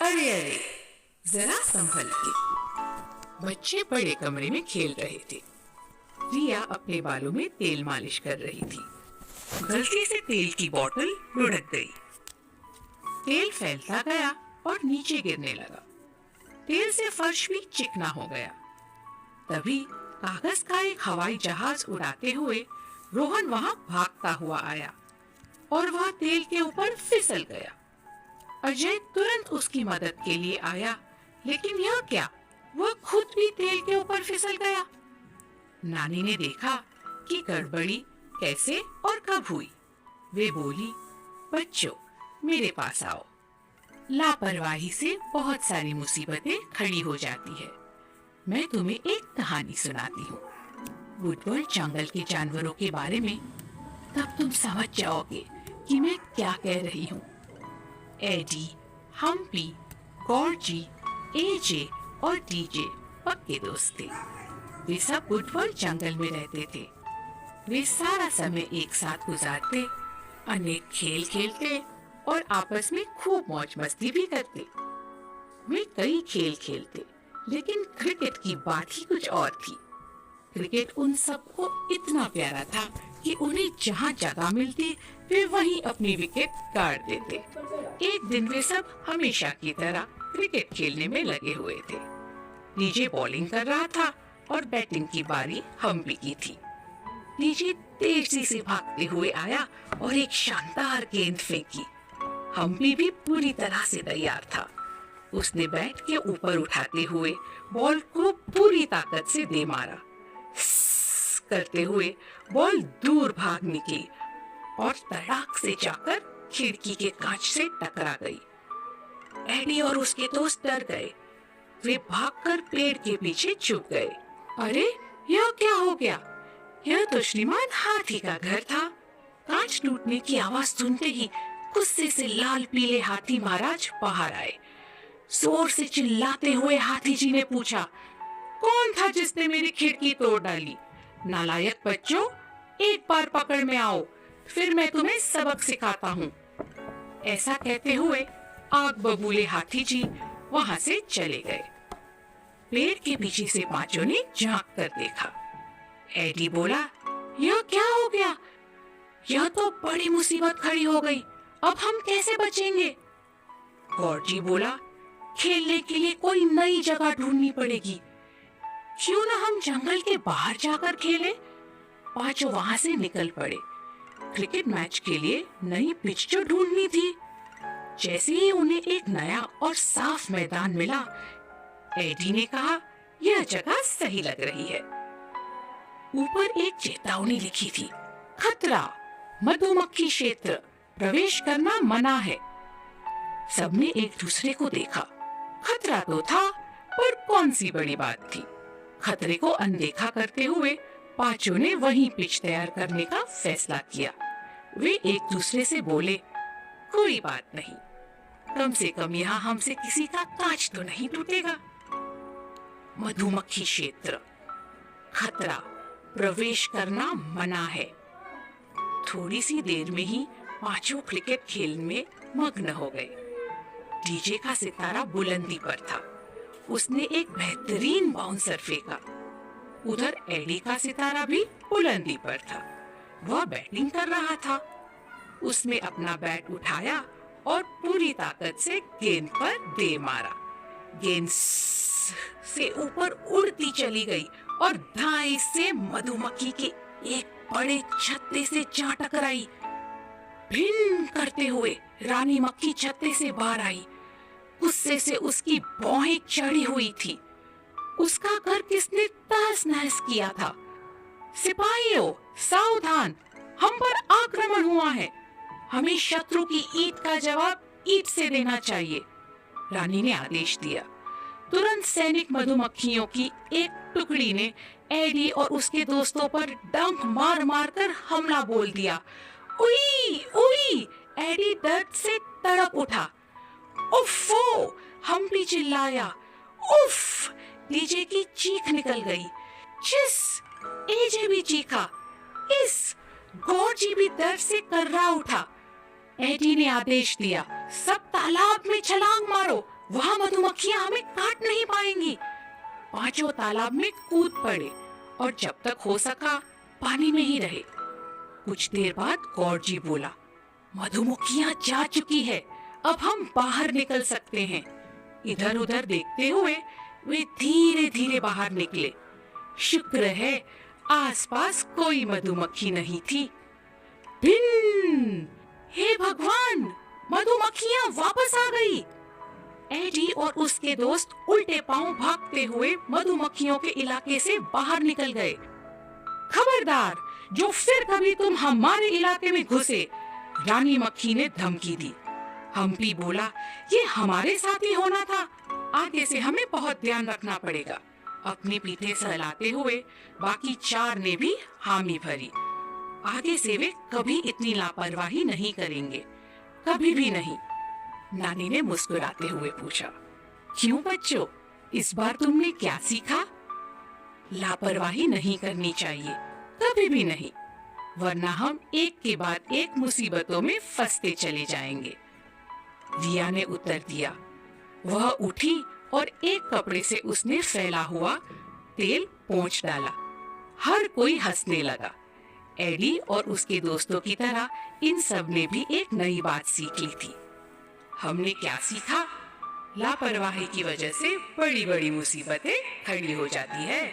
अरे अरे, जरा संभल के। बच्चे बड़े कमरे में खेल रहे थे। रिया अपने बालों में तेल मालिश कर रही थी। गलती से तेल की बोतल लुढ़क गई। तेल फैलता गया और नीचे गिरने लगा। तेल से फर्श भी चिकना हो गया। तभी कागज का एक हवाई जहाज उड़ाते हुए रोहन वहां भागता हुआ आया और वह तेल के ऊपर फिसल गया। अजय तुरंत उसकी मदद के लिए आया, लेकिन यह क्या, वह खुद भी तेल के ऊपर फिसल गया। नानी ने देखा कि गड़बड़ी कैसे और कब हुई। वे बोली, बच्चों मेरे पास आओ। लापरवाही से बहुत सारी मुसीबतें खड़ी हो जाती है। मैं तुम्हें एक कहानी सुनाती हूँ, वुडवर्ड जंगल के जानवरों के बारे में। तब तुम समझ जाओगे कि मैं क्या कह रही हूँ। एडी, हम्पी, गॉर्जी, एजे और डीजे पक्के दोस्त थे। वे सब वुडवर्ड जंगल में रहते थे। वे सारा समय एक साथ गुजारते, अनेक खेल खेलते और आपस में खूब मौज मस्ती भी करते। वे कई खेल खेलते, लेकिन क्रिकेट की बात ही कुछ और थी। क्रिकेट उन सबको इतना प्यारा था कि उन्हें जहाँ जगह मिलती वे वहीं अपनी विकेट गाड़ देते। एक दिन वे सब हमेशा की तरह क्रिकेट खेलने में लगे हुए थे। डीजे बॉलिंग कर रहा था और बैटिंग की बारी हम्पी की थी। डीजे तेजी से भागते हुए आया और एक शानदार गेंद फेंकी। हम्पी भी पूरी तरह से तैयार था। उसने बैट के ऊपर उठाते हुए बॉल को पूरी ताकत से दे मारा। करते हुए बॉल दूर भाग निकली और तड़ाक से जाकर खिड़की के कांच से टकरा गई। एडी और उसके दोस्त डर गए। वे भागकर पेड़ के पीछे छुप गए। अरे, यह क्या हो गया? यह तो श्रीमान हाथी का घर था। कांच टूटने की आवाज सुनते ही गुस्से से लाल पीले हाथी महाराज बाहर आए। जोर से चिल्लाते हुए हाथी जी ने पूछा, कौन था जिसने मेरी खिड़की तोड़ डाली? नालायक बच्चों, एक बार पकड़ में आओ, फिर मैं तुम्हें सबक सिखाता हूँ। ऐसा कहते हुए आग बबूले हाथी जी वहां से चले गए। पेड़ के पीछे से पांचों ने झांक कर देखा। एडी बोला, यह क्या हो गया? यह तो बड़ी मुसीबत खड़ी हो गई। अब हम कैसे बचेंगे? गॉर्जी बोला, खेलने के लिए कोई नई जगह ढूंढनी पड़ेगी। क्यों ना हम जंगल के बाहर जाकर खेलें? पांचों वहां से निकल पड़े। क्रिकेट मैच के लिए नई पिच जो ढूंढनी थी। जैसे ही उन्हें एक नया और साफ मैदान मिला, एडी ने कहा, यह जगह सही लग रही है। ऊपर एक चेतावनी लिखी थी, खतरा, मधुमक्खी क्षेत्र, प्रवेश करना मना है। सबने एक दूसरे को देखा। खतरा तो था, पर कौन सी बड़ी बात थी। खतरे को अनदेखा करते हुए पांचों ने वहीं पिच तैयार करने का फैसला किया। वे एक दूसरे से बोले, कोई बात नहीं, कम से कम यहाँ हमसे किसी का कांच तो नहीं टूटेगा। मधुमक्खी क्षेत्र, खतरा, प्रवेश करना मना है। थोड़ी सी देर में ही पांचों क्रिकेट खेल में मग्न हो गए। डीजे का सितारा बुलंदी पर था। उसने एक बेहतरीन बाउंसर फेंका। उधर एडी का सितारा भी बुलंदी पर था। वह बैटिंग कर रहा था। उसने अपना बैट उठाया और पूरी ताकत से गेंद पर दे मारा। गेंद से ऊपर उड़ती चली गई और दाएं से मधुमक्खी के एक बड़े छत्ते से जा टकराई। भिन करते हुए रानी मक्खी छत्ते से बाहर आई। गुस्से से उसकी भौहें चढ़ी हुई थी। उसका घर किसने तहस नहस किया था? सिपाहियों, सावधान, हम पर आक्रमण हुआ है। हमें शत्रु की ईंट का जवाब ईंट से देना चाहिए। रानी ने आदेश दिया। तुरंत सैनिक मधुमक्खियों की एक टुकड़ी ने एडी और उसके दोस्तों पर डंक मार मार कर हमला बोल दिया। उई, उई! एडी दर्द से तड़प उठा। उफ़ो! हम्पी चिल्लाया। उफ! डीजे की चीख निकल गई। चिस! एजे भी चीखा। इस! गॉर्जी भी दर्द से कर्रा उठा। एडी ने आदेश दिया, सब तालाब में छलांग मारो, वहाँ मधुमक्खियां हमें काट नहीं पाएंगी। पांचों तालाब में कूद पड़े और जब तक हो सका पानी में ही रहे। कुछ देर बाद गौरजी बोला, मधुमक्खियां जा चुकी है, अब हम बाहर निकल सकते हैं। इधर उधर देखते हुए वे धीरे धीरे बाहर निकले। शुक्र है आसपास कोई मधुमक्खी नहीं थी। भिन! हे भगवान, मधुमक्खियां वापस आ गई। एडी और उसके दोस्त उल्टे पांव भागते हुए मधुमक्खियों के इलाके से बाहर निकल गए। खबरदार, जो फिर कभी तुम हमारे इलाके में घुसे, रानी मक्खी ने धमकी दी। हम्पी बोला, ये हमारे साथ ही होना था, आगे से हमें बहुत ध्यान रखना पड़ेगा। अपनी पीठे सहलाते हुए बाकी चार ने भी हामी भरी। आगे से वे कभी इतनी लापरवाही नहीं करेंगे, कभी भी नहीं। नानी ने मुस्कुराते हुए पूछा, क्यों बच्चों, इस बार तुमने क्या सीखा? लापरवाही नहीं करनी चाहिए, कभी भी नहीं, वरना हम एक के बाद एक मुसीबतों में फंसते चले जाएंगे। रिया ने उत्तर दिया। वह उठी और एक कपड़े से उसने फैला हुआ तेल पोंछ डाला। हर कोई हंसने लगा। एडी और उसके दोस्तों की तरह इन सब ने भी एक नई बात सीख ली थी। हमने क्या सीखा? लापरवाही की वजह से बड़ी बड़ी मुसीबतें खड़ी हो जाती है।